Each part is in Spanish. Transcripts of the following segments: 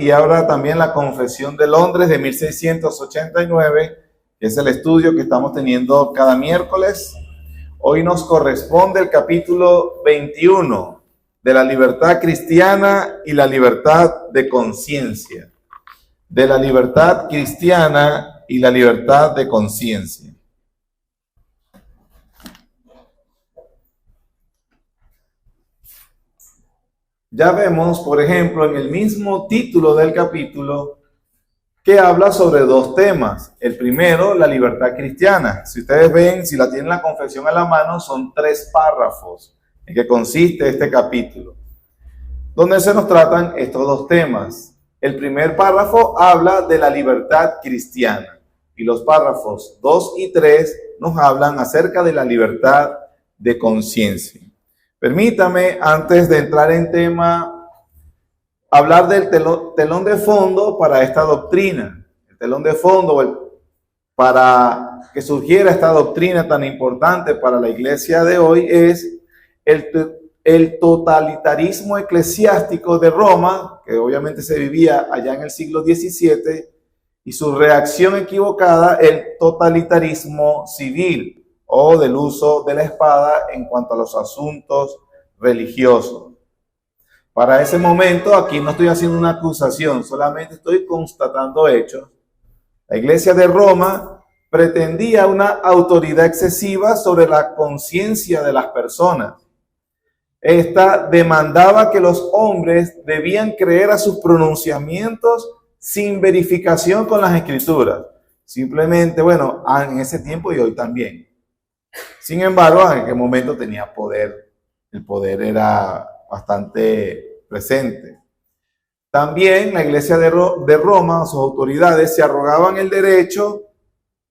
y abra también la Confesión de Londres de 1689, que es el estudio que estamos teniendo cada miércoles. Hoy nos corresponde el capítulo 21 de la libertad cristiana y la libertad de conciencia. De la libertad cristiana y la libertad de conciencia. Ya vemos, por ejemplo, en el mismo título del capítulo, que habla sobre dos temas. El primero, la libertad cristiana. Si ustedes ven, si la tienen la confesión a la mano, son 3 párrafos en que consiste este capítulo, donde se nos tratan estos dos temas. El primer párrafo habla de la libertad cristiana y los párrafos 2 y 3 nos hablan acerca de la libertad de conciencia. Permítame, antes de entrar en tema, hablar del telón de fondo para esta doctrina. El telón de fondo para que surgiera esta doctrina tan importante para la iglesia de hoy es el totalitarismo eclesiástico de Roma, que obviamente se vivía allá en el siglo XVII, y su reacción equivocada, el totalitarismo civil, o del uso de la espada en cuanto a los asuntos religiosos. Para ese momento, aquí no estoy haciendo una acusación, solamente estoy constatando hechos. La iglesia de Roma pretendía una autoridad excesiva sobre la conciencia de las personas. Esta demandaba que los hombres debían creer a sus pronunciamientos sin verificación con las escrituras. Simplemente, bueno, en ese tiempo y hoy también. Sin embargo, en aquel momento tenía poder. El poder era bastante presente. También la iglesia de Roma, sus autoridades, se arrogaban el derecho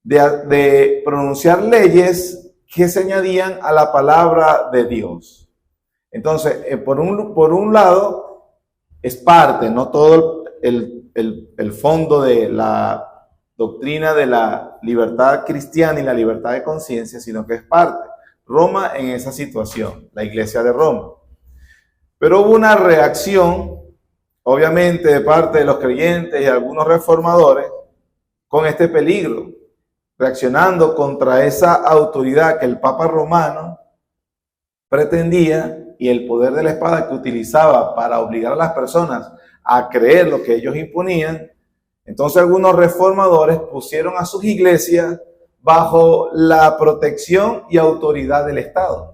de pronunciar leyes que se añadían a la palabra de Dios. Entonces, por un lado, es parte, no todo el fondo de la doctrina de la libertad cristiana y la libertad de conciencia, sino que es parte. Roma en esa situación, la iglesia de Roma. Pero hubo una reacción, obviamente, de parte de los creyentes y algunos reformadores con este peligro, reaccionando contra esa autoridad que el Papa romano pretendía y el poder de la espada que utilizaba para obligar a las personas a creer lo que ellos imponían. Entonces algunos reformadores pusieron a sus iglesias bajo la protección y autoridad del Estado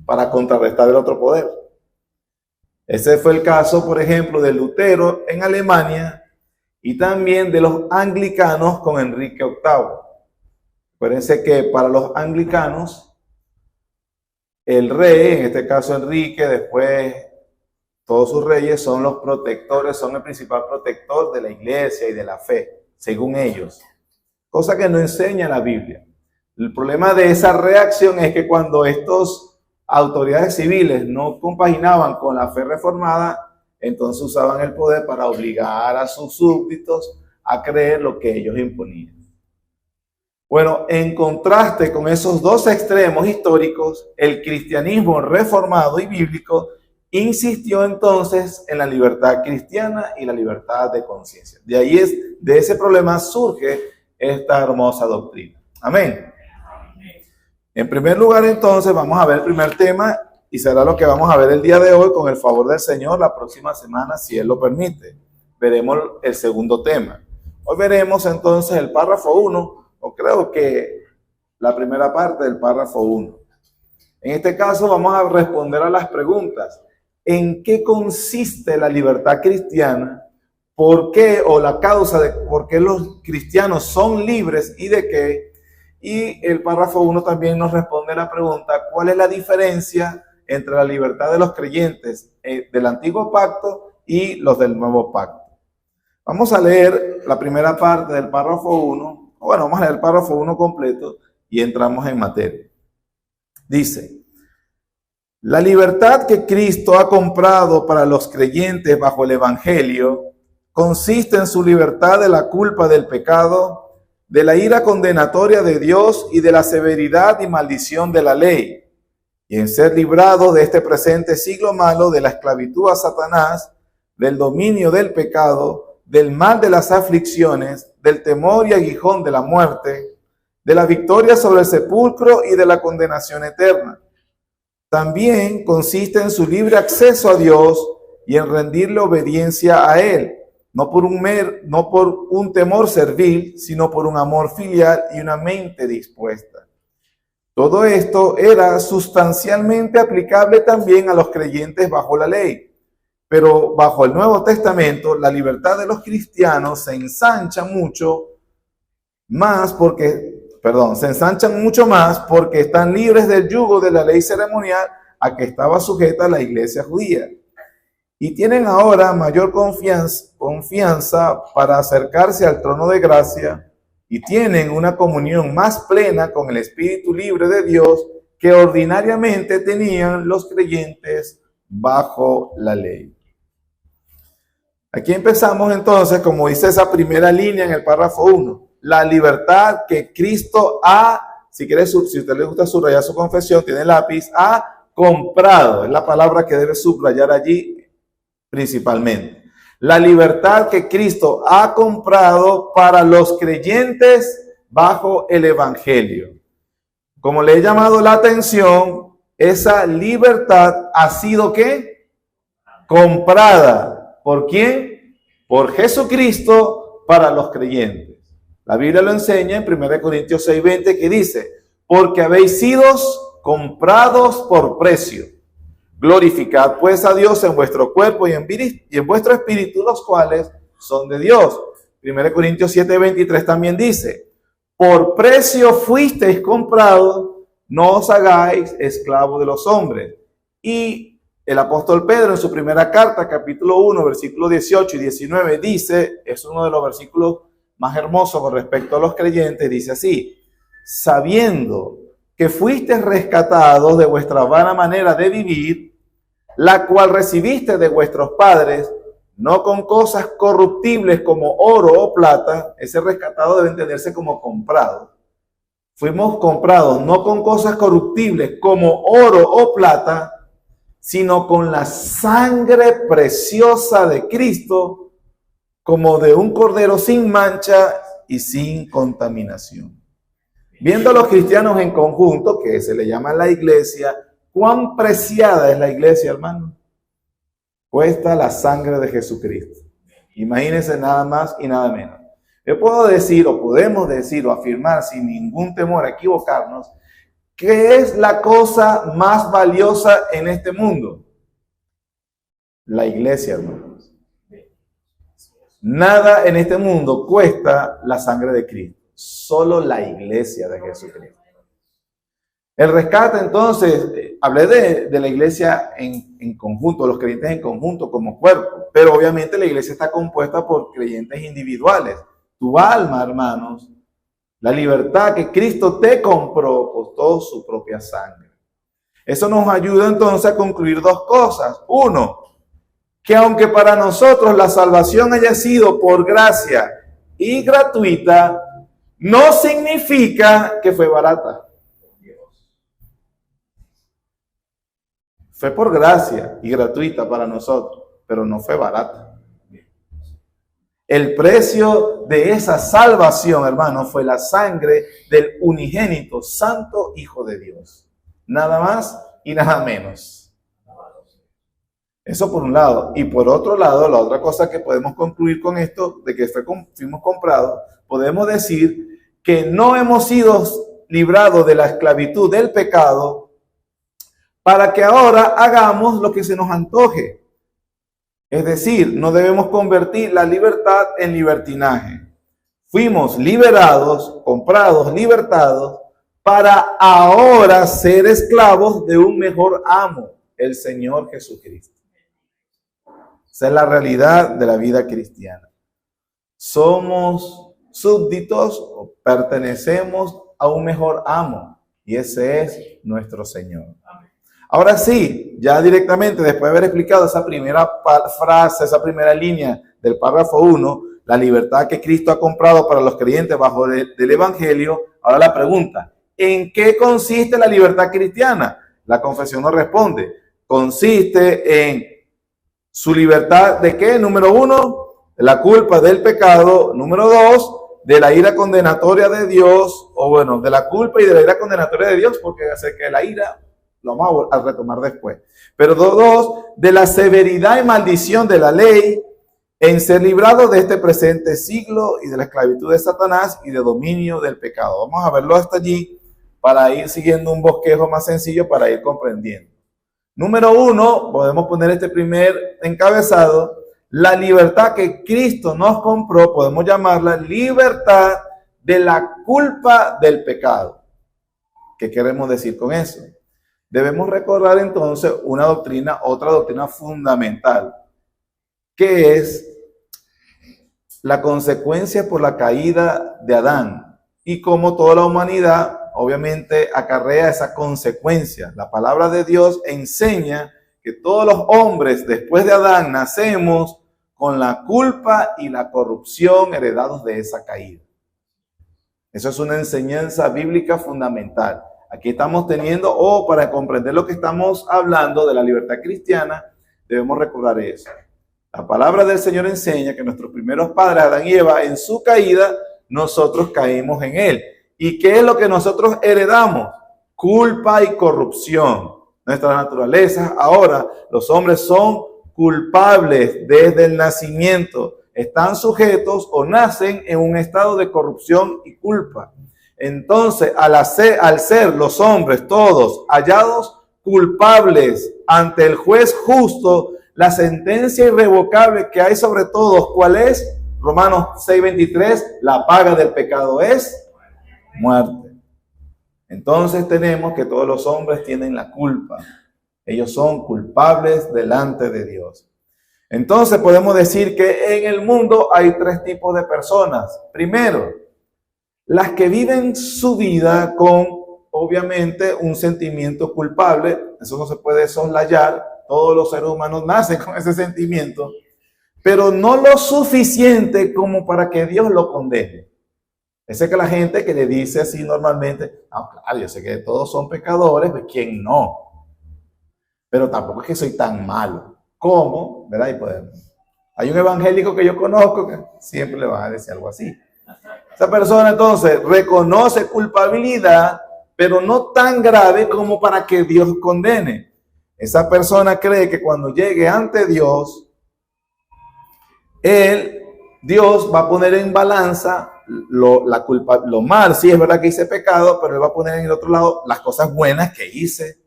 para contrarrestar el otro poder. Ese fue el caso, por ejemplo, de Lutero en Alemania y también de los anglicanos con Enrique VIII. Acuérdense que para los anglicanos, el rey, en este caso Enrique, después todos sus reyes son los protectores, son el principal protector de la iglesia y de la fe, según ellos. Cosa que no enseña la Biblia. El problema de esa reacción es que cuando estas autoridades civiles no compaginaban con la fe reformada, entonces usaban el poder para obligar a sus súbditos a creer lo que ellos imponían. Bueno, en contraste con esos dos extremos históricos, el cristianismo reformado y bíblico insistió entonces en la libertad cristiana y la libertad de conciencia. De ese problema surge esta hermosa doctrina. Amén. En primer lugar, entonces, vamos a ver el primer tema y será lo que vamos a ver el día de hoy con el favor del Señor. La próxima semana, si Él lo permite, veremos el segundo tema. Hoy veremos entonces el párrafo 1, o creo que la primera parte del párrafo 1. En este caso vamos a responder a las preguntas. ¿En qué consiste la libertad cristiana? ¿Por qué? O la causa de por qué los cristianos son libres y de qué. Y el párrafo 1 también nos responde la pregunta, ¿cuál es la diferencia entre la libertad de los creyentes del antiguo pacto y los del nuevo pacto? Vamos a leer la primera parte del párrafo 1. Bueno, vamos a leer el párrafo 1 completo y entramos en materia. Dice: la libertad que Cristo ha comprado para los creyentes bajo el Evangelio consiste en su libertad de la culpa del pecado, de la ira condenatoria de Dios y de la severidad y maldición de la ley, y en ser librados de este presente siglo malo de la esclavitud a Satanás, del dominio del pecado, del mal de las aflicciones, del temor y aguijón de la muerte, de la victoria sobre el sepulcro y de la condenación eterna. También consiste en su libre acceso a Dios y en rendirle obediencia a Él, no por un temor servil, sino por un amor filial y una mente dispuesta. Todo esto era sustancialmente aplicable también a los creyentes bajo la ley. Pero bajo el Nuevo Testamento, la libertad de los cristianos se ensanchan mucho más porque están libres del yugo de la ley ceremonial a que estaba sujeta la iglesia judía. Y tienen ahora mayor confianza para acercarse al trono de gracia y tienen una comunión más plena con el Espíritu libre de Dios que ordinariamente tenían los creyentes bajo la ley. Aquí empezamos entonces, como dice esa primera línea en el párrafo 1, la libertad que Cristo ha, si a usted le gusta subrayar su confesión, tiene lápiz, ha comprado, es la palabra que debe subrayar allí principalmente. La libertad que Cristo ha comprado para los creyentes bajo el Evangelio. Como le he llamado la atención, esa libertad ha sido ¿qué? Comprada. ¿Por quién? Por Jesucristo para los creyentes. La Biblia lo enseña en 1 Corintios 6:20 que dice, porque habéis sido comprados por precio. Glorificad pues a Dios en vuestro cuerpo y en vuestro espíritu, los cuales son de Dios. 1 Corintios 7:23 también dice, por precio fuisteis comprados, no os hagáis esclavos de los hombres. Y el apóstol Pedro en su primera carta, capítulo 1, versículos 18 y 19, dice, es uno de los versículos más hermosos con respecto a los creyentes, dice así, sabiendo que fuisteis rescatados de vuestra vana manera de vivir, la cual recibiste de vuestros padres, no con cosas corruptibles como oro o plata, ese rescatado debe entenderse como comprado. Fuimos comprados no con cosas corruptibles como oro o plata, sino con la sangre preciosa de Cristo, como de un cordero sin mancha y sin contaminación. Viendo a los cristianos en conjunto, que se le llama la iglesia, ¿cuán preciada es la iglesia, hermano? Cuesta la sangre de Jesucristo. Imagínense nada más y nada menos. Yo puedo decir, o podemos decir, o afirmar sin ningún temor a equivocarnos, ¿qué es la cosa más valiosa en este mundo? La iglesia, hermanos. Nada en este mundo cuesta la sangre de Cristo. Solo la iglesia de Jesucristo. El rescate, entonces, hablé de la iglesia en conjunto, los creyentes en conjunto como cuerpo, pero obviamente la iglesia está compuesta por creyentes individuales. Tu alma, hermanos, la libertad que Cristo te compró, costó su propia sangre. Eso nos ayuda entonces a concluir dos cosas. Uno, que aunque para nosotros la salvación haya sido por gracia y gratuita, no significa que fue barata. Fue por gracia y gratuita para nosotros, pero no fue barata. El precio de esa salvación, hermano, fue la sangre del unigénito Santo Hijo de Dios. Nada más y nada menos. Eso por un lado. Y por otro lado, la otra cosa que podemos concluir con esto, de que fuimos comprados, podemos decir que no hemos sido librados de la esclavitud del pecado para que ahora hagamos lo que se nos antoje. Es decir, no debemos convertir la libertad en libertinaje. Fuimos liberados, comprados, libertados, para ahora ser esclavos de un mejor amo, el Señor Jesucristo. Esa es la realidad de la vida cristiana. Somos súbditos o pertenecemos a un mejor amo, y ese es nuestro Señor. Ahora sí, ya directamente, después de haber explicado esa primera frase, esa primera línea del párrafo 1, la libertad que Cristo ha comprado para los creyentes bajo del Evangelio, ahora la pregunta, ¿en qué consiste la libertad cristiana? La confesión nos responde, consiste en Su libertad ¿de qué? Número 1, de la culpa del pecado. Número 2, de la ira condenatoria de Dios, o bueno, de la culpa y de la ira condenatoria de Dios, porque hace que la ira lo vamos a retomar después. Pero 2, de la severidad y maldición de la ley en ser librado de este presente siglo y de la esclavitud de Satanás y de dominio del pecado. Vamos a verlo hasta allí para ir siguiendo un bosquejo más sencillo para ir comprendiendo. Número 1, podemos poner este primer encabezado, la libertad que Cristo nos compró, podemos llamarla libertad de la culpa del pecado. ¿Qué queremos decir con eso? Debemos recordar entonces otra doctrina fundamental, que es la consecuencia por la caída de Adán y cómo toda la humanidad obviamente acarrea esa consecuencia. La palabra de Dios enseña que todos los hombres después de Adán nacemos con la culpa y la corrupción heredados de esa caída. Eso es una enseñanza bíblica fundamental. Aquí estamos teniendo, para comprender lo que estamos hablando de la libertad cristiana, debemos recordar eso. La palabra del Señor enseña que nuestros primeros padres, Adán y Eva, en su caída, nosotros caímos en él. ¿Y qué es lo que nosotros heredamos? Culpa y corrupción. Nuestra naturaleza, ahora, los hombres son culpables desde el nacimiento. Están sujetos o nacen en un estado de corrupción y culpa. Entonces, al ser los hombres todos hallados culpables ante el juez justo, la sentencia irrevocable que hay sobre todos, ¿cuál es? Romanos 6:23, la paga del pecado es muerte. Entonces tenemos que todos los hombres tienen la culpa. Ellos son culpables delante de Dios. Entonces podemos decir que en el mundo hay 3 tipos de personas. Primero, las que viven su vida con, obviamente, un sentimiento culpable. Eso no se puede soslayar. Todos los seres humanos nacen con ese sentimiento, pero no lo suficiente como para que Dios lo condene. Ese que la gente que le dice así normalmente, claro, yo sé que todos son pecadores, pues ¿quién no? Pero tampoco es que soy tan malo. ¿Cómo? ¿Verdad? Y podemos. Hay un evangélico que yo conozco que siempre le van a decir algo así. Esa persona entonces reconoce culpabilidad, pero no tan grave como para que Dios condene. Esa persona cree que cuando llegue ante Dios, Dios va a poner en balanza la culpa, lo mal. Sí, es verdad que hice pecado, pero Él va a poner en el otro lado las cosas buenas que hice.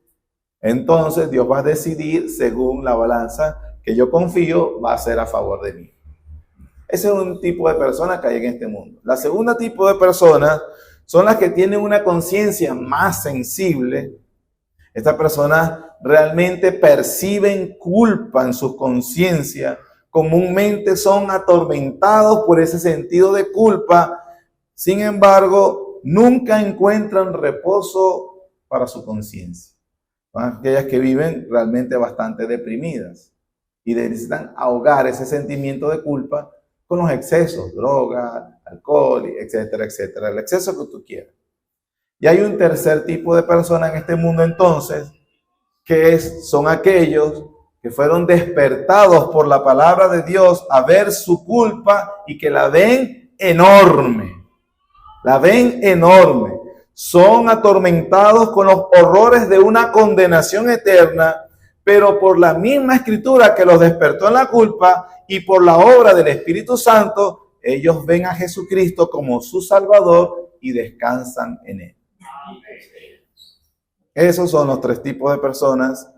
Entonces Dios va a decidir según la balanza que yo confío va a ser a favor de mí. Ese es un tipo de persona que hay en este mundo. La segunda tipo de personas son las que tienen una conciencia más sensible. Estas personas realmente perciben culpa en su conciencia. Comúnmente son atormentados por ese sentido de culpa. Sin embargo, nunca encuentran reposo para su conciencia. Son aquellas que viven realmente bastante deprimidas y necesitan ahogar ese sentimiento de culpa con los excesos, droga, alcohol, etcétera, etcétera, el exceso que tú quieras. Y hay un tercer tipo de personas en este mundo entonces, que son aquellos que fueron despertados por la palabra de Dios a ver su culpa y que la ven enorme. La ven enorme. Son atormentados con los horrores de una condenación eterna, pero por la misma escritura que los despertó en la culpa y por la obra del Espíritu Santo, ellos ven a Jesucristo como su Salvador y descansan en Él. Esos son los 3 tipos de personas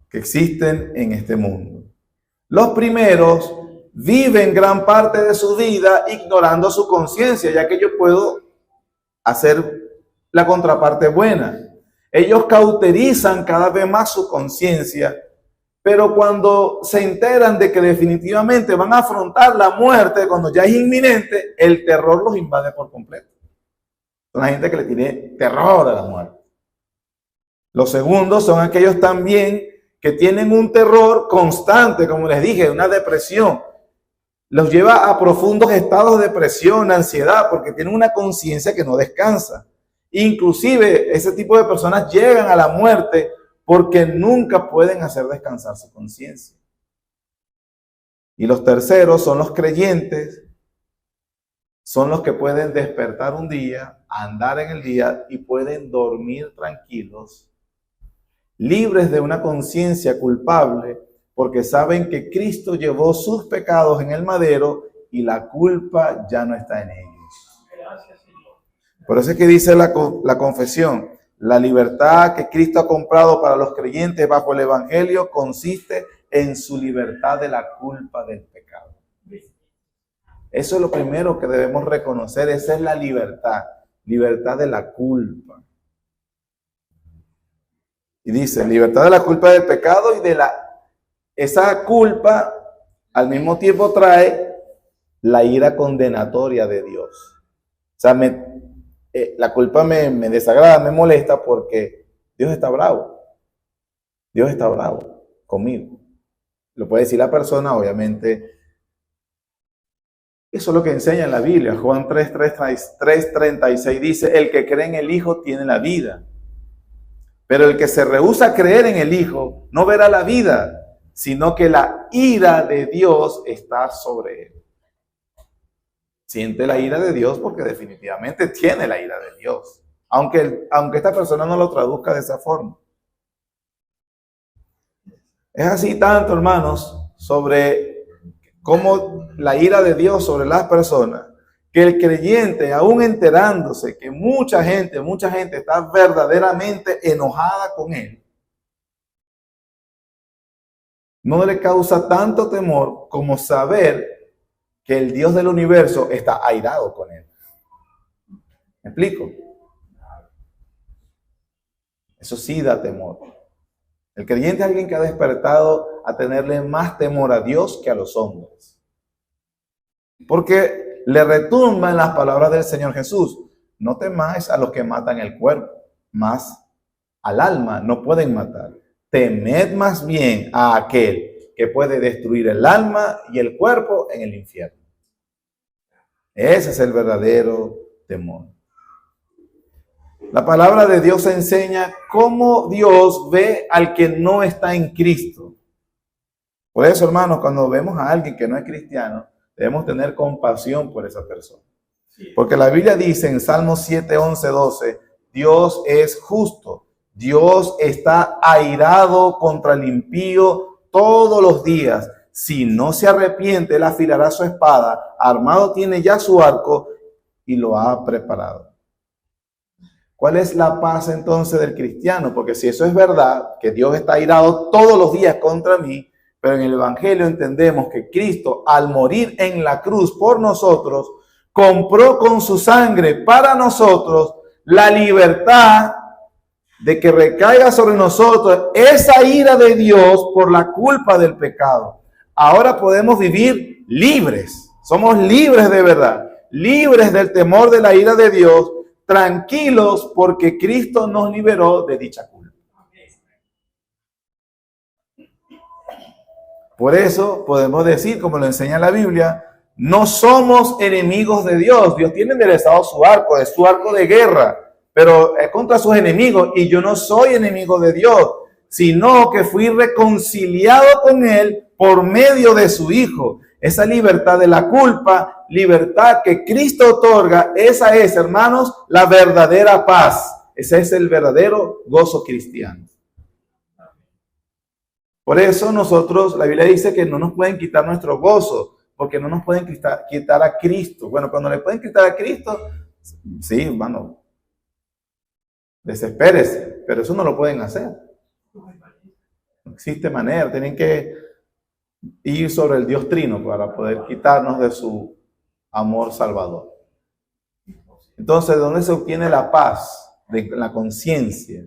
que existen en este mundo. Los primeros viven gran parte de su vida ignorando su conciencia, ya que yo puedo hacer la contraparte buena. Ellos cauterizan cada vez más su conciencia, pero cuando se enteran de que definitivamente van a afrontar la muerte, cuando ya es inminente, el terror los invade por completo. Son la gente que le tiene terror a la muerte. Los segundos son aquellos también que tienen un terror constante, como les dije, una depresión. Los lleva a profundos estados de depresión, ansiedad, porque tienen una conciencia que no descansa. Inclusive, ese tipo de personas llegan a la muerte porque nunca pueden hacer descansar su conciencia. Y los terceros son los creyentes, son los que pueden despertar un día, andar en el día y pueden dormir tranquilos, libres de una conciencia culpable, porque saben que Cristo llevó sus pecados en el madero y la culpa ya no está en ellos. Por eso es que dice la confesión, la libertad que Cristo ha comprado para los creyentes bajo el Evangelio consiste en su libertad de la culpa del pecado. Eso es lo primero que debemos reconocer, esa es la libertad de la culpa. Y dice, libertad de la culpa del pecado y esa culpa al mismo tiempo trae la ira condenatoria de Dios. O sea, la culpa me desagrada, me molesta porque Dios está bravo. Dios está bravo conmigo. Lo puede decir la persona, obviamente. Eso es lo que enseña en la Biblia. Juan 3:36 dice, el que cree en el Hijo tiene la vida. Pero el que se rehúsa a creer en el Hijo no verá la vida, sino que la ira de Dios está sobre él. Siente la ira de Dios porque definitivamente tiene la ira de Dios. Aunque esta persona no lo traduzca de esa forma. Es así tanto, hermanos, sobre cómo la ira de Dios sobre las personas, que el creyente, aún enterándose que mucha gente está verdaderamente enojada con él, no le causa tanto temor como saber que el Dios del universo está airado con él. ¿Me explico? Eso sí da temor. El creyente es alguien que ha despertado a tenerle más temor a Dios que a los hombres. Porque le retumban las palabras del Señor Jesús. No temáis a los que matan el cuerpo, mas al alma no pueden matar. Temed más bien a aquel que puede destruir el alma y el cuerpo en el infierno. Ese es el verdadero temor. La palabra de Dios enseña cómo Dios ve al que no está en Cristo. Por eso, hermanos, cuando vemos a alguien que no es cristiano, debemos tener compasión por esa persona. Porque la Biblia dice en Salmos 7, 11, 12, Dios es justo. Dios está airado contra el impío todos los días. Si no se arrepiente, él afilará su espada. Armado tiene ya su arco y lo ha preparado. ¿Cuál es la paz entonces del cristiano? Porque si eso es verdad, que Dios está airado todos los días contra mí, pero en el Evangelio entendemos que Cristo, al morir en la cruz por nosotros, compró con su sangre para nosotros la libertad de que recaiga sobre nosotros esa ira de Dios por la culpa del pecado. Ahora podemos vivir libres. Somos libres de verdad, libres del temor de la ira de Dios, tranquilos porque Cristo nos liberó de dicha culpa. Por eso podemos decir, como lo enseña la Biblia, no somos enemigos de Dios. Dios tiene enderezado su arco, es su arco de guerra, pero es contra sus enemigos. Y yo no soy enemigo de Dios, sino que fui reconciliado con Él por medio de su Hijo. Esa libertad de la culpa, libertad que Cristo otorga, esa es, hermanos, la verdadera paz. Ese es el verdadero gozo cristiano. Por eso nosotros, la Biblia dice que no nos pueden quitar nuestro gozo, porque no nos pueden quitar a Cristo. Bueno, cuando le pueden quitar a Cristo, sí, hermano, desespérese, pero eso no lo pueden hacer. No existe manera, tienen que ir sobre el Dios Trino para poder quitarnos de su amor salvador. Entonces, ¿de dónde se obtiene la paz? De la conciencia.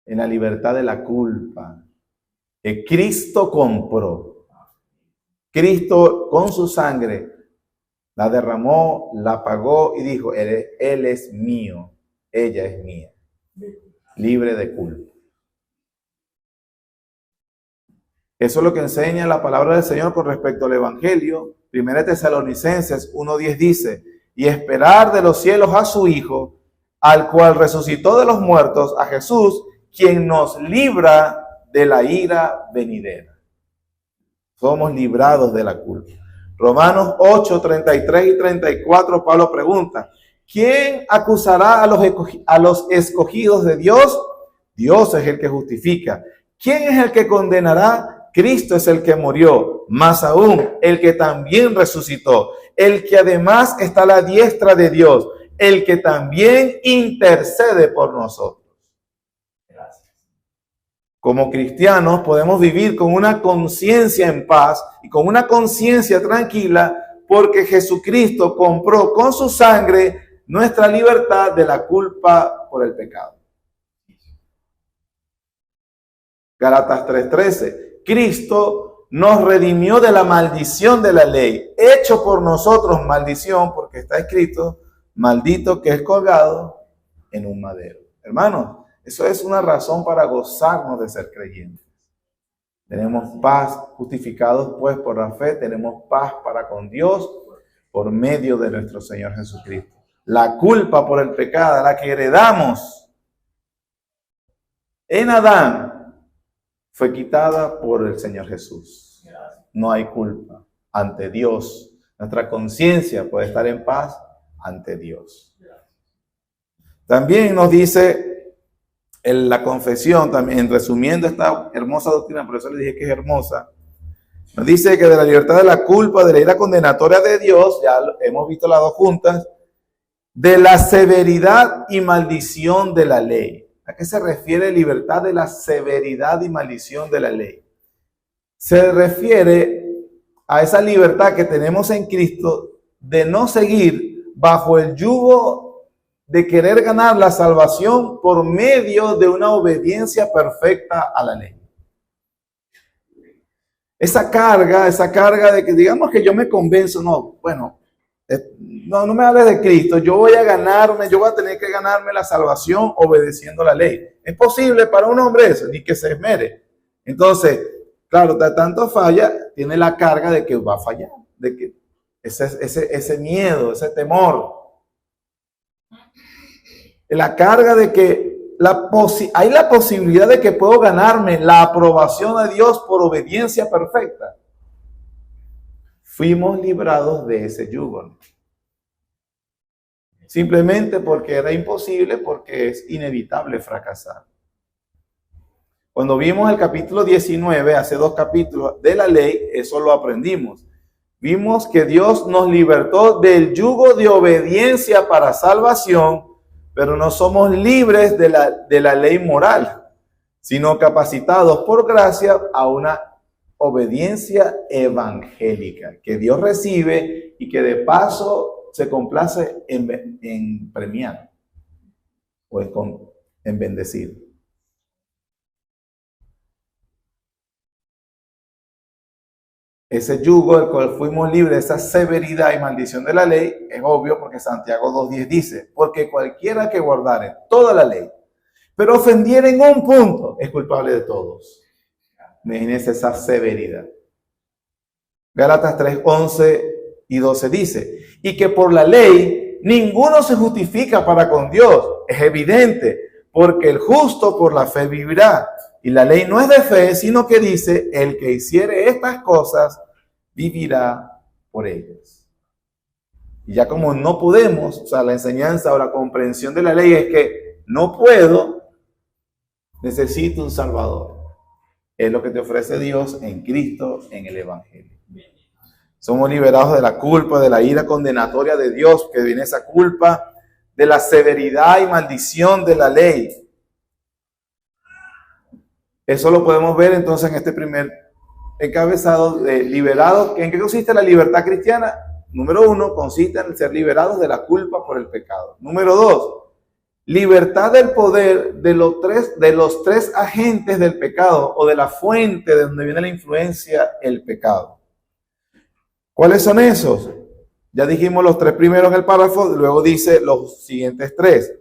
En la libertad de la culpa. Que Cristo compró. Cristo con su sangre la derramó, la pagó y dijo, él es mío, ella es mía. Libre de culpa. Eso es lo que enseña la palabra del Señor con respecto al Evangelio. 1 Tesalonicenses 1:10 dice, y esperar de los cielos a su Hijo, al cual resucitó de los muertos, a Jesús, quien nos libra de la ira venidera. Somos librados de la culpa. Romanos 8, 33 y 34, Pablo pregunta, ¿quién acusará a los escogidos de Dios? Dios es el que justifica. ¿Quién es el que condenará? Cristo es el que murió, más aún, el que también resucitó, el que además está a la diestra de Dios, el que también intercede por nosotros. Como cristianos podemos vivir con una conciencia en paz y con una conciencia tranquila porque Jesucristo compró con su sangre nuestra libertad de la culpa por el pecado. Gálatas 3:13. Cristo nos redimió de la maldición de la ley, hecho por nosotros maldición, porque está escrito, maldito que es colgado en un madero. Hermanos, eso es una razón para gozarnos de ser creyentes. Tenemos paz, justificados pues por la fe, tenemos paz para con Dios por medio de nuestro Señor Jesucristo. La culpa por el pecado, la que heredamos en Adán, fue quitada por el Señor Jesús. No hay culpa ante Dios. Nuestra conciencia puede estar en paz ante Dios. También nos dice en la confesión, también resumiendo esta hermosa doctrina, por eso le dije que es hermosa, nos dice que de la libertad de la culpa, de la ira condenatoria de Dios, ya hemos visto las dos juntas, de la severidad y maldición de la ley. ¿A qué se refiere libertad de la severidad y maldición de la ley? Se refiere a esa libertad que tenemos en Cristo de no seguir bajo el yugo de querer ganar la salvación por medio de una obediencia perfecta a la ley. Esa carga de que digamos que yo me convenzo, no me hables de Cristo, yo voy a tener que ganarme la salvación obedeciendo la ley. ¿Es posible para un hombre eso? Ni que se esmere. Entonces, claro, de tanto falla, tiene la carga de que va a fallar, de que ese miedo, ese temor. La carga de que hay la posibilidad de que puedo ganarme la aprobación de Dios por obediencia perfecta. Fuimos librados de ese yugo. Simplemente porque era imposible, porque es inevitable fracasar. Cuando vimos el capítulo 19, hace 2 capítulos de la ley, eso lo aprendimos. Vimos que Dios nos libertó del yugo de obediencia para salvación, pero no somos libres de la ley moral, sino capacitados por gracia a una obediencia evangélica que Dios recibe y que de paso se complace en premiar o en bendecir. Ese yugo del cual fuimos libres, esa severidad y maldición de la ley, es obvio porque Santiago 2:10 dice, porque cualquiera que guardare toda la ley, pero ofendiera en un punto, es culpable de todos. Imagínense esa severidad. Gálatas 3:11 y 12 dice, y que por la ley ninguno se justifica para con Dios. Es evidente, porque el justo por la fe vivirá. Y la ley no es de fe, sino que dice, el que hiciere estas cosas, vivirá por ellas. Y ya como no podemos, o sea, la enseñanza o la comprensión de la ley es que no puedo, necesito un Salvador. Es lo que te ofrece Dios en Cristo, en el Evangelio. Somos liberados de la culpa, de la ira condenatoria de Dios, que viene esa culpa, de la severidad y maldición de la ley. Eso lo podemos ver entonces en este primer encabezado de liberados. ¿En qué consiste la libertad cristiana? Número 1, consiste en ser liberados de la culpa por el pecado. Número 2, libertad del poder de los tres agentes del pecado o de la fuente de donde viene la influencia, el pecado. ¿Cuáles son esos? Ya dijimos los 3 primeros en el párrafo, luego dice los siguientes 3.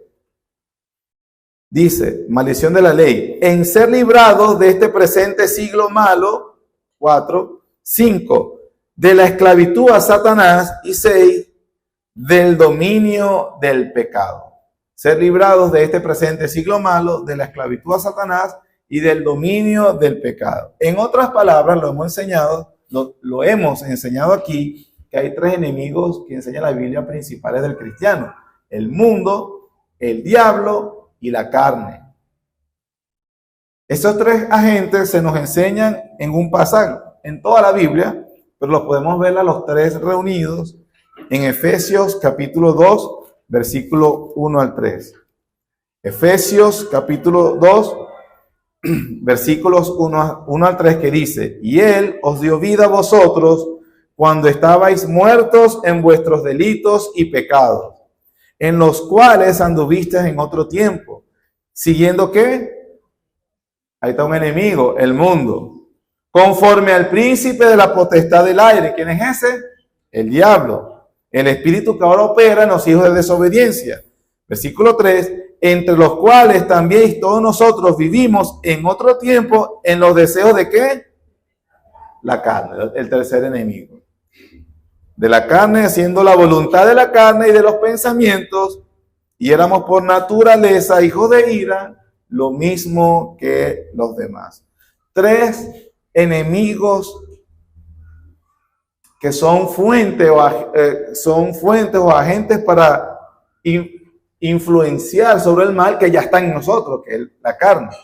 Dice, maldición de la ley, en ser librados de este presente siglo malo, 4, 5, de la esclavitud a Satanás, y 6, del dominio del pecado. Ser librados de este presente siglo malo, de la esclavitud a Satanás y del dominio del pecado. En otras palabras, lo hemos enseñado, lo hemos enseñado aquí, que hay tres enemigos que enseña la Biblia principales del cristiano: el mundo, el diablo y la carne. Esos tres agentes se nos enseñan en un pasaje, en toda la Biblia, pero los podemos ver a los tres reunidos en Efesios capítulo 2, versículo 1 al 3. Efesios capítulo 2, versículos 1 al 3, que dice: y Él os dio vida a vosotros cuando estabais muertos en vuestros delitos y pecados, en los cuales anduvisteis en otro tiempo, siguiendo ¿qué? Ahí está un enemigo, el mundo, conforme al príncipe de la potestad del aire. ¿Quién es ese? El diablo, el espíritu que ahora opera en los hijos de desobediencia. Versículo 3, entre los cuales también todos nosotros vivimos en otro tiempo en los deseos de ¿qué? La carne, el tercer enemigo. De la carne, haciendo la voluntad de la carne y de los pensamientos, y éramos por naturaleza hijos de ira, lo mismo que los demás. Tres enemigos que son fuentes o agentes para influenciar sobre el mal que ya está en nosotros, que es la carne.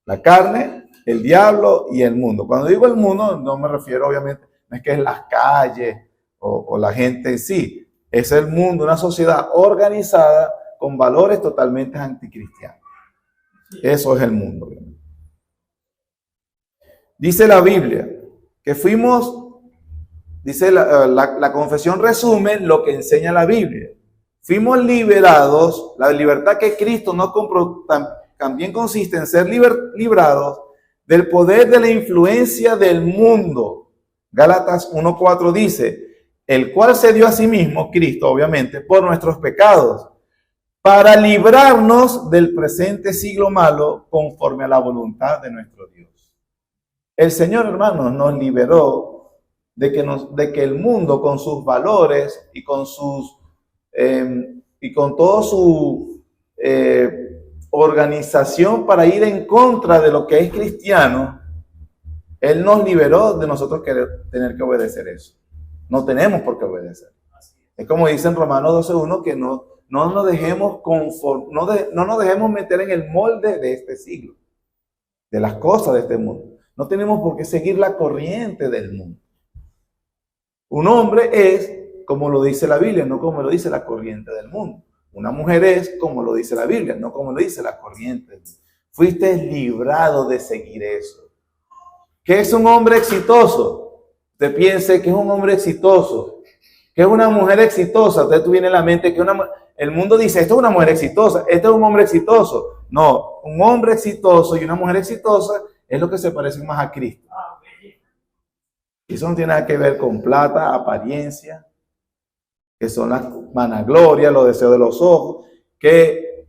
La carne, el diablo y el mundo. Cuando digo el mundo, no me refiero obviamente, no es que es las calles o la gente en sí. Es el mundo, una sociedad organizada con valores totalmente anticristianos. Eso es el mundo. Dice la Biblia que dice la confesión resume lo que enseña la Biblia. Fuimos liberados, la libertad que Cristo nos compró también consiste en ser librados del poder de la influencia del mundo. Gálatas 1:4 dice: el cual se dio a sí mismo, Cristo obviamente, por nuestros pecados, para librarnos del presente siglo malo conforme a la voluntad de nuestro Dios. El Señor, hermanos, nos liberó de que el mundo, con sus valores y con toda su organización para ir en contra de lo que es cristiano, Él nos liberó de nosotros tener que obedecer eso. No tenemos por qué obedecer. Es como dice en Romanos 12:1, que no nos dejemos no nos dejemos meter en el molde de este siglo, de las cosas de este mundo. No tenemos por qué seguir la corriente del mundo. Un hombre es como lo dice la Biblia, no como lo dice la corriente del mundo. Una mujer es como lo dice la Biblia, no como lo dice la corriente del mundo. Fuiste librado de seguir eso. ¿Qué es un hombre exitoso? Usted piense que es un hombre exitoso. ¿Qué es una mujer exitosa? Usted viene a la mente que el mundo dice, esto es una mujer exitosa, este es un hombre exitoso. No, un hombre exitoso y una mujer exitosa es lo que se parece más a Cristo. Y eso no tiene nada que ver con plata, apariencia, que son las vanaglorias, los deseos de los ojos, que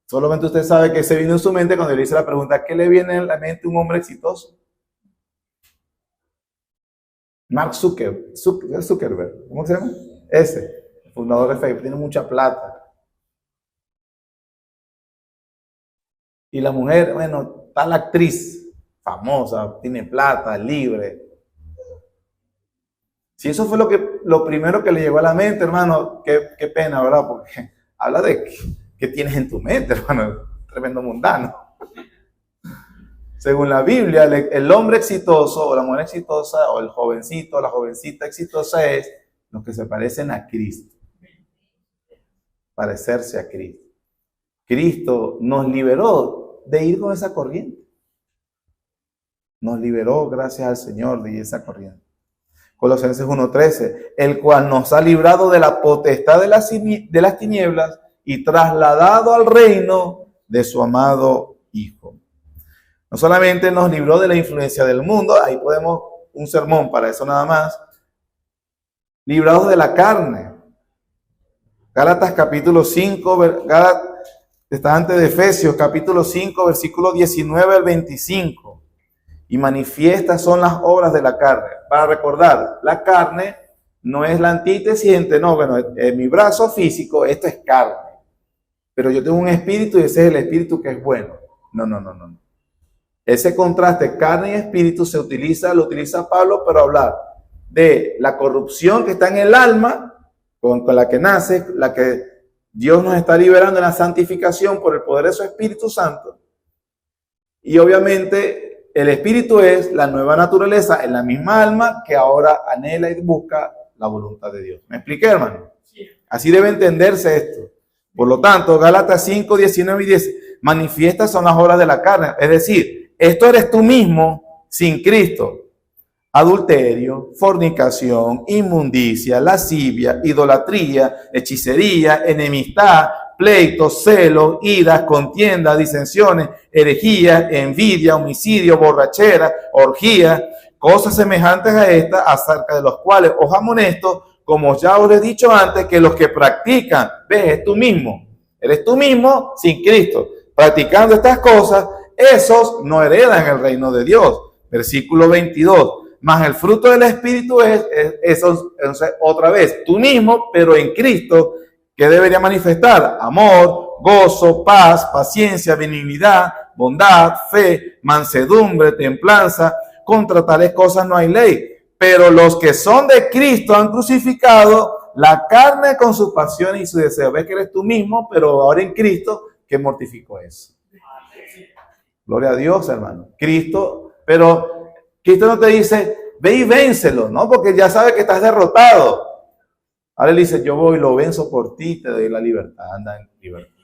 solamente usted sabe que se vino en su mente cuando le hice la pregunta, ¿qué le viene en la mente a un hombre exitoso? Mark Zuckerberg, ¿cómo se llama? Ese, el fundador de Facebook, tiene mucha plata. Y la mujer, bueno, tal actriz famosa, tiene plata, libre. Si eso fue lo primero que le llegó a la mente, hermano, qué pena, ¿verdad? Porque habla de qué tienes en tu mente, hermano, tremendo mundano. Según la Biblia, el hombre exitoso o la mujer exitosa o el jovencito o la jovencita exitosa es los que se parecen a Cristo. Parecerse a Cristo. Cristo nos liberó de ir con esa corriente. Nos liberó, gracias al Señor, de esa corriente. Colosenses 1:13, el cual nos ha librado de la potestad de las tinieblas y trasladado al reino de su amado Hijo. No solamente nos libró de la influencia del mundo, ahí podemos un sermón para eso nada más, librados de la carne. Gálatas capítulo 5, está antes de Efesios capítulo 5, versículo 19 al 25. Y manifiestas son las obras de la carne. Para recordar, la carne no es la antítesis entre, no, bueno, en mi brazo físico, esto es carne. Pero yo tengo un espíritu y ese es el espíritu que es bueno. No. Ese contraste carne y espíritu lo utiliza Pablo para hablar de la corrupción que está en el alma, con la que nace, la que Dios nos está liberando en la santificación por el poder de su Espíritu Santo. Y obviamente el espíritu es la nueva naturaleza en la misma alma que ahora anhela y busca la voluntad de Dios. ¿Me expliqué, hermano? Así debe entenderse esto. Por lo tanto, Gálatas 5, 19 y 10, manifiestas son las obras de la carne. Es decir, esto eres tú mismo sin Cristo. Adulterio, fornicación, inmundicia, lascivia, idolatría, hechicería, enemistad, pleitos, celos, iras, contiendas, disensiones, herejías, envidia, homicidio, borrachera, orgía, cosas semejantes a estas, acerca de los cuales os amonesto, como ya os he dicho antes, que los que practican, ves, eres tú mismo sin Cristo, practicando estas cosas, esos no heredan el reino de Dios. Versículo 22. Mas el fruto del Espíritu es eso, otra vez, tú mismo, pero en Cristo, que debería manifestar amor, gozo, paz, paciencia, benignidad, bondad, fe, mansedumbre, templanza. Contra tales cosas no hay ley. Pero los que son de Cristo han crucificado la carne con sus pasiones y sus deseos. Ves que eres tú mismo, pero ahora en Cristo, que mortificó eso. Gloria a Dios, hermano. Cristo no te dice, ve y vénselo, ¿no? Porque ya sabe que estás derrotado. Ahora él dice, yo voy y lo venzo por ti, te doy la libertad. Anda en libertad.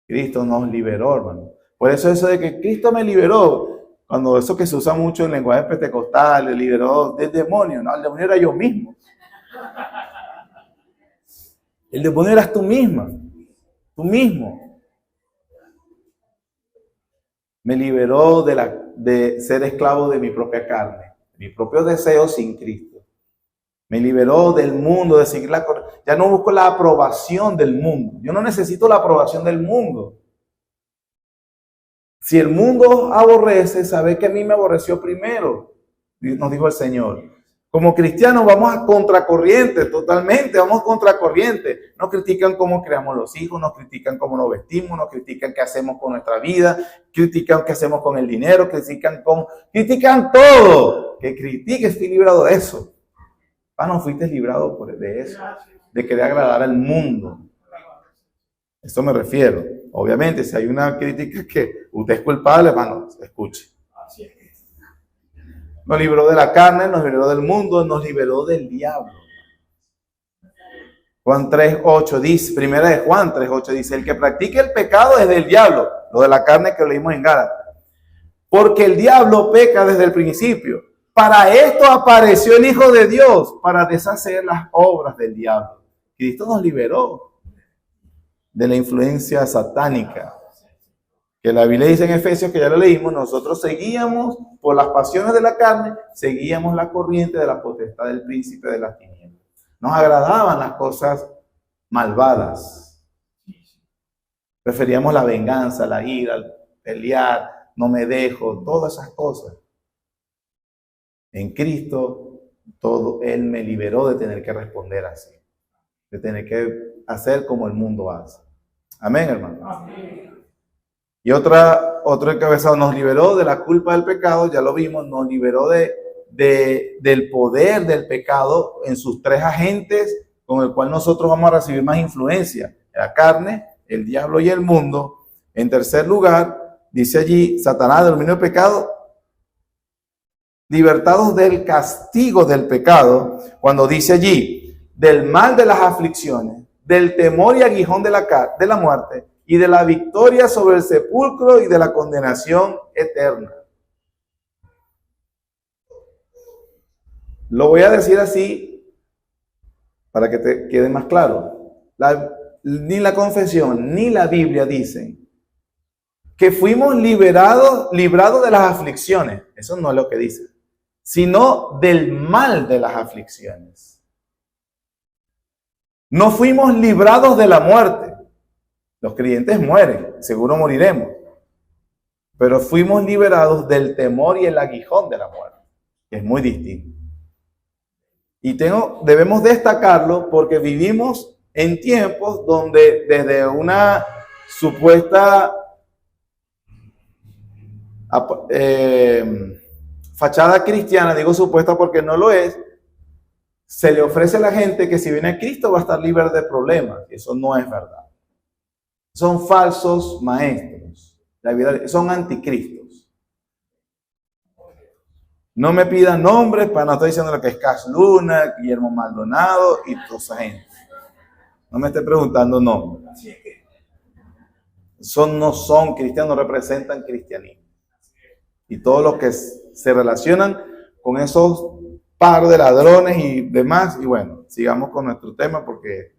Cristo nos liberó, hermano. Por eso de que Cristo me liberó, cuando eso que se usa mucho en lenguaje pentecostal, le liberó del demonio, ¿no? El demonio era yo mismo. El demonio eras tú misma, tú mismo. Me liberó de ser esclavo de mi propia carne, mi propio deseo sin Cristo. Me liberó del mundo, de seguir ya no busco la aprobación del mundo. Yo no necesito la aprobación del mundo. Si el mundo aborrece, sabe que a mí me aborreció primero, nos dijo el Señor. Como cristianos vamos a contracorriente, totalmente, vamos a contracorriente. Nos critican cómo creamos los hijos, nos critican cómo nos vestimos, nos critican qué hacemos con nuestra vida, critican qué hacemos con el dinero, critican todo. Que critique, estoy librado de eso. No fuiste librado de eso, de querer agradar al mundo. Esto me refiero. Obviamente, si hay una crítica que usted es culpable, hermano, escuche. Nos libró de la carne, nos liberó del mundo, nos liberó del diablo. Juan 3:8 dice, primera de Juan 3:8 dice, el que practique el pecado es del diablo, lo de la carne que leímos en Gálatas. Porque el diablo peca desde el principio. Para esto apareció el Hijo de Dios, para deshacer las obras del diablo. Cristo nos liberó de la influencia satánica. Que la Biblia dice en Efesios, que ya lo leímos, nosotros seguíamos por las pasiones de la carne, seguíamos la corriente de la potestad del príncipe de las tinieblas. Nos agradaban las cosas malvadas. Preferíamos la venganza, la ira, el pelear, no me dejo, todas esas cosas. En Cristo, Él me liberó de tener que responder así, de tener que hacer como el mundo hace. Amén, hermano. Amén. Y otro encabezado, nos liberó de la culpa del pecado, ya lo vimos, nos liberó del poder del pecado en sus tres agentes, con el cual nosotros vamos a recibir más influencia, la carne, el diablo y el mundo. En tercer lugar, dice allí, Satanás, del dominio del pecado, libertados del castigo del pecado, cuando dice allí, del mal de las aflicciones, del temor y aguijón de la muerte, y de la victoria sobre el sepulcro y de la condenación eterna. Lo voy a decir así para que te quede más claro. Ni la confesión ni la Biblia dicen que fuimos librados de las aflicciones. Eso no es lo que dice, sino del mal de las aflicciones. No fuimos librados de la muerte. Los creyentes mueren, seguro moriremos. Pero fuimos liberados del temor y el aguijón de la muerte, que es muy distinto. Y debemos destacarlo porque vivimos en tiempos donde desde una supuesta fachada cristiana, digo supuesta porque no lo es, se le ofrece a la gente que si viene a Cristo va a estar libre de problemas. Eso no es verdad. Son falsos maestros. Son anticristos. No me pidan nombres para no estar diciendo lo que es Cash Luna, Guillermo Maldonado y toda esa gente. No me esté preguntando nombres. No son cristianos, no representan cristianismo. Y todos los que se relacionan con esos par de ladrones y demás. Y bueno, sigamos con nuestro tema porque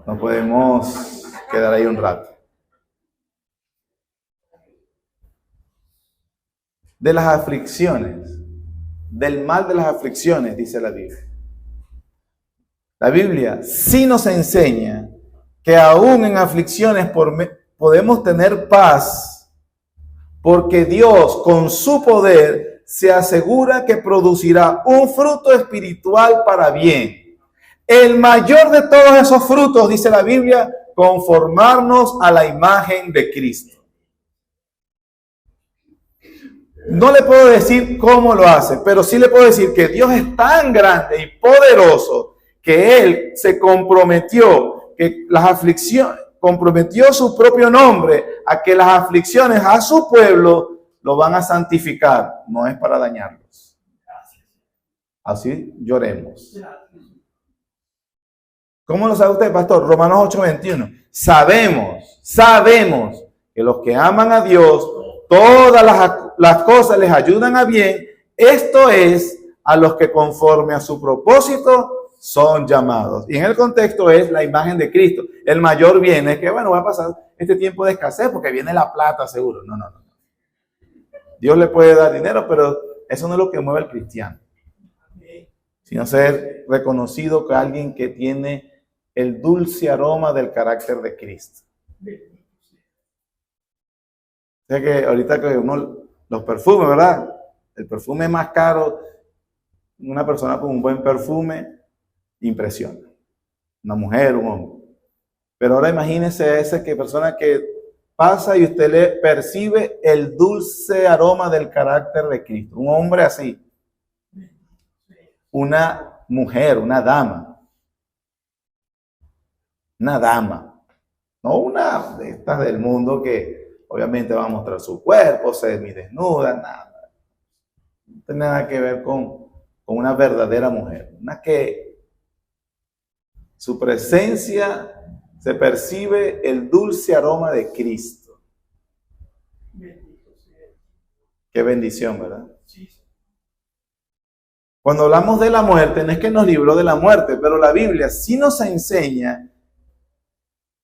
no podemos quedar ahí un rato. De las aflicciones, del mal de las aflicciones, dice la Biblia. La Biblia sí nos enseña que aún en aflicciones podemos tener paz, porque Dios con su poder se asegura que producirá un fruto espiritual para bien. El mayor de todos esos frutos, dice la Biblia, conformarnos a la imagen de Cristo. No le puedo decir cómo lo hace, pero sí le puedo decir que Dios es tan grande y poderoso que Él se comprometió, que las aflicciones, comprometió su propio nombre a que las aflicciones a su pueblo lo van a santificar, no es para dañarlos. Así lloremos. ¿Cómo lo sabe usted, pastor? Romanos 8:21. Sabemos que los que aman a Dios, todas las cosas les ayudan a bien, esto es, a los que conforme a su propósito son llamados. Y en el contexto es la imagen de Cristo. El mayor bien es que, bueno, va a pasar este tiempo de escasez porque viene la plata seguro. No. Dios le puede dar dinero, pero eso no es lo que mueve al cristiano. Sino ser reconocido como alguien que tiene el dulce aroma del carácter de Cristo. O sea que ahorita que los perfumes, ¿verdad? El perfume más caro, una persona con un buen perfume, impresiona. Una mujer, un hombre. Pero ahora imagínese persona que pasa y usted le percibe el dulce aroma del carácter de Cristo. Un hombre así. Una mujer, una dama. Una dama. No una de estas del mundo que obviamente va a mostrar su cuerpo, semidesnuda, nada. No tiene nada que ver con una verdadera mujer. Una que su presencia se percibe el dulce aroma de Cristo. Qué bendición, ¿verdad? Cuando hablamos de la muerte, no es que nos libró de la muerte, pero la Biblia sí nos enseña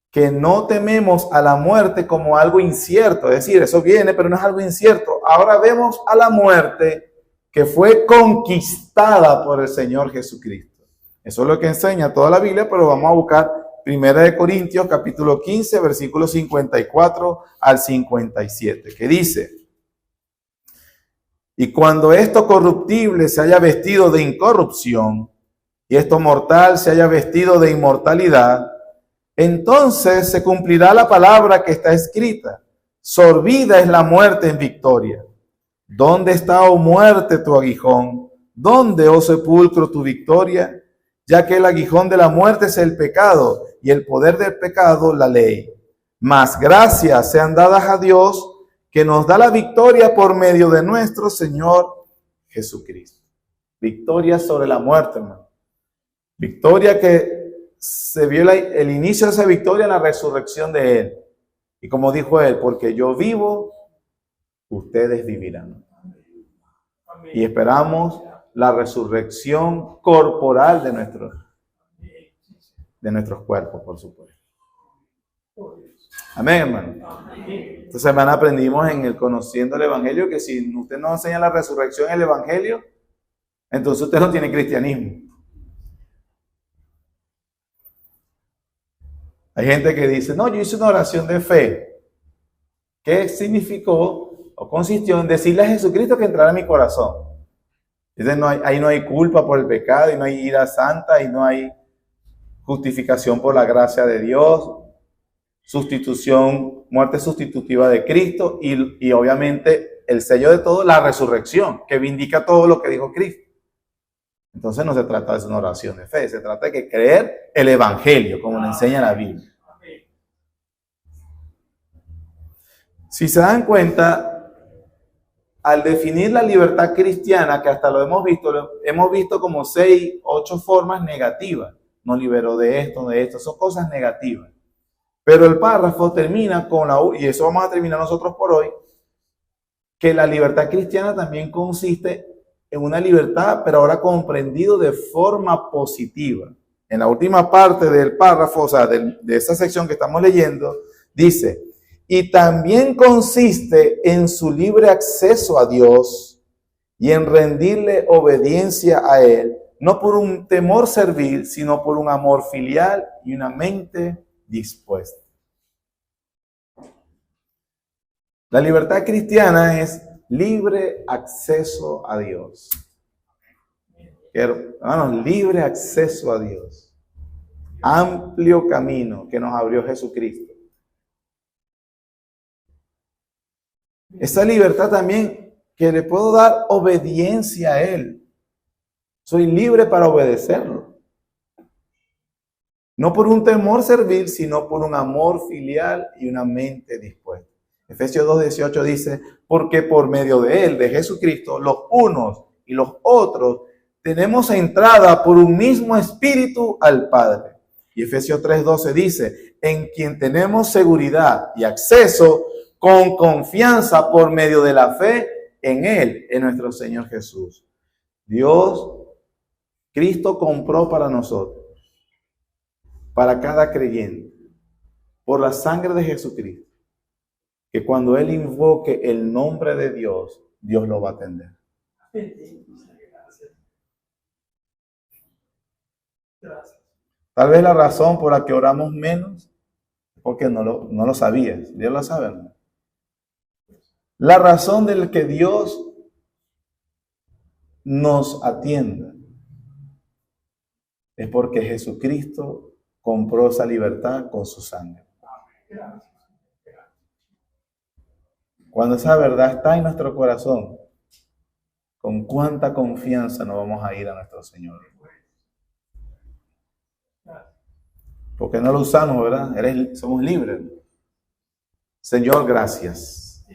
que no tememos a la muerte como algo incierto. Es decir, eso viene, pero no es algo incierto. Ahora vemos a la muerte que fue conquistada por el Señor Jesucristo. Eso es lo que enseña toda la Biblia, pero vamos a buscar 1 Corintios capítulo 15, versículos 54 al 57, que dice: y cuando esto corruptible se haya vestido de incorrupción, y esto mortal se haya vestido de inmortalidad, entonces se cumplirá la palabra que está escrita: sorbida es la muerte en victoria. ¿Dónde está, oh muerte, tu aguijón? ¿Dónde, oh sepulcro, tu victoria? Ya que el aguijón de la muerte es el pecado, y el poder del pecado la ley. Mas gracias sean dadas a Dios, que nos da la victoria por medio de nuestro Señor Jesucristo. Victoria sobre la muerte, hermano. Victoria que se vio el inicio de esa victoria en la resurrección de Él. Y como dijo Él, porque yo vivo, ustedes vivirán. Y esperamos la resurrección corporal de nuestros cuerpos, por supuesto. Amén, hermano. Esta semana aprendimos en el Conociendo el Evangelio que si usted no enseña la resurrección en el Evangelio, entonces usted no tiene cristianismo. Hay gente que dice, no, yo hice una oración de fe. ¿Qué significó o consistió en decirle a Jesucristo que entrara en mi corazón? Entonces ahí no hay culpa por el pecado, y no hay ira santa, y no hay justificación por la gracia de Dios. sustitución, muerte sustitutiva de Cristo y obviamente el sello de todo, la resurrección, que vindica todo lo que dijo Cristo. Entonces no se trata de una oración de fe, se trata de creer el Evangelio, como le enseña la Biblia. Si se dan cuenta, al definir la libertad cristiana, que hasta lo hemos visto como 6, 8 formas negativas. Nos liberó de esto, son cosas negativas. Pero el párrafo termina con y eso vamos a terminar nosotros por hoy, que la libertad cristiana también consiste en una libertad, pero ahora comprendido de forma positiva. En la última parte del párrafo, o sea, de esa sección que estamos leyendo, dice, y también consiste en su libre acceso a Dios y en rendirle obediencia a Él, no por un temor servil, sino por un amor filial y una mente dispuesta. La libertad cristiana es libre acceso a Dios. Hermanos, libre acceso a Dios. Amplio camino que nos abrió Jesucristo. Esa libertad también que le puedo dar obediencia a Él. Soy libre para obedecerlo. No por un temor servil, sino por un amor filial y una mente dispuesta. Efesios 2:18 dice, porque por medio de Él, de Jesucristo, los unos y los otros, tenemos entrada por un mismo espíritu al Padre. Y Efesios 3:12 dice, en quien tenemos seguridad y acceso con confianza por medio de la fe en Él, en nuestro Señor Jesús. Cristo compró para nosotros, para cada creyente, por la sangre de Jesucristo, que cuando Él invoque el nombre de Dios, Dios lo va a atender. Tal vez la razón por la que oramos menos es porque no lo sabías. Dios lo sabe, ¿no? La razón del que Dios nos atienda es porque Jesucristo compró esa libertad con su sangre. Cuando esa verdad está en nuestro corazón, con cuánta confianza nos vamos a ir a nuestro Señor. Porque no lo usamos, ¿verdad? Somos libres. Señor, gracias.